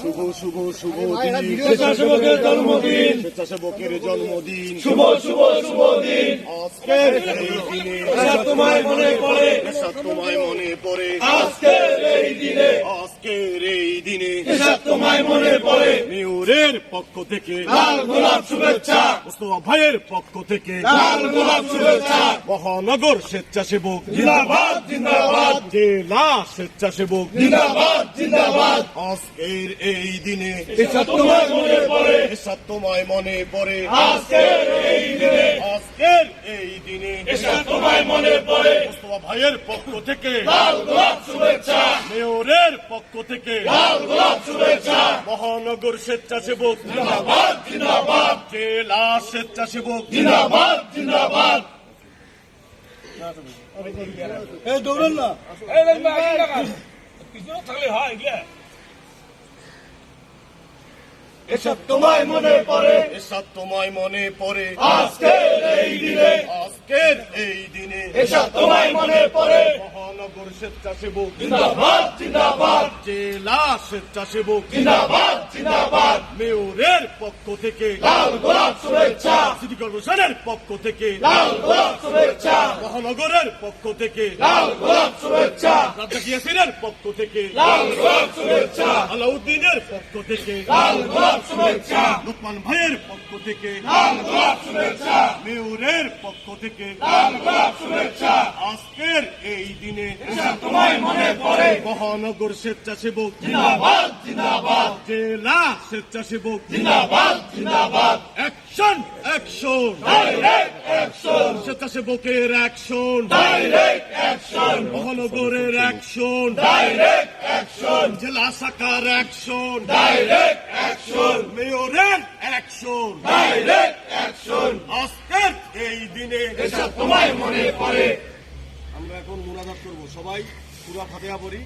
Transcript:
শুভ শুভ শুভ স্বেচ্ছাসেবকের জন্মদিন, স্বেচ্ছাসেবকের জন্মদিন, শুভ শুভ শুভ দিন। আজকের এই দিনে এসব তোমায় মনে পড়ে, এসব তোমায় মনে পড়ে, আজকের এই দিনে আজকের এই দিনে এসব তোমায় মনে পড়ে। মেয়রের পক্ষ থেকে লাল গোলাপ শুভেচ্ছা, মোস্তফা ভাইয়ের পক্ষ থেকে লাল গোলাপ শুভেচ্ছা। মহানগর স্বেচ্ছাসেবক জিন্দাবাদ জিন্দাবাদ জেলা স্বেচ্ছাসেবক জিন্দাবাদ জিন্দাবাদ। আজকের এই দিনে এসব তোমায় মনে পড়ে, এসব তোমায় মনে পড়ে, আজকের এই দিনে আজকের এই দিনে এসব তোমায় মনে পড়ে। মোস্তফা ভাইয়ের পক্ষ থেকে লাল গোলাপ শুভেচ্ছা, মেয়রের পক্ষ থেকে লাল গোলাপ শুভেচ্ছা। মহানগর স্বেচ্ছাসেবক জিন্দাবাদ জিন্দাবাদ জেলা স্বেচ্ছাসেবক জিন্দাবাদ জিন্দাবাদ। দৌড়ান না, পিছনে থাকলে হয় এগুলা। এসব তোমায় মনে পড়ে, এসব তোমায় মনে পড়ে, আজকের এই দিনে আজকের এই দিনে এসব তোমায় মনে পড়ে। মহানগর স্বেচ্ছাসেবক জিন্দাবাদ জিন্দাবাদ জেলা স্বেচ্ছাসেবক জিন্দাবাদ জিন্দাবাদ। মেয়রের পক্ষ থেকে লাল গোলাপ শুভেচ্ছা, সিটি কর্পোরেশনের পক্ষ থেকে লাল গোলাপ শুভেচ্ছা, মহানগরের পক্ষ থেকে লাল গোলাপ শুভেচ্ছা, রাজ্জাক ইয়াসিনের পক্ষ থেকে লাল গোলাপ শুভেচ্ছা, আলাউদ্দিনের পক্ষ থেকে লাল গোলাপ শুভেচ্ছা, লোকমান ভাইয়ের পক্ষ থেকে লাল গোলাপ শুভেচ্ছা, মেয়রের পক্ষ থেকে লাল গোলাপ শুভেচ্ছা। আজকের এই দিনে এসব তোমায় মনে পড়ে, মহানগর স্বেচ্ছাসেবক জিন্দাবাদ জিন্দাবাদ জেলা স্বেচ্ছাসেবক জিন্দাবাদ জিন্দাবাদ। অ্যাকশন অ্যাকশন ডাইরেক্ট অ্যাকশন, স্বেচ্ছাসেবকের অ্যাকশন ডাইরেক্ট অ্যাকশন, মহানগরের অ্যাকশন ডাইরেক্ট অ্যাকশন, জেলা শাখার অ্যাকশন ডাইরেক্ট অ্যাকশন, মেয়রের অ্যাকশন ডাইরেক্ট অ্যাকশন। আজকের এই দিনে এসব তোমায় মনে পড়ে। আমরা এখন মুনাজাত করবো, সবাই পুরা ফাতিহা পড়ি।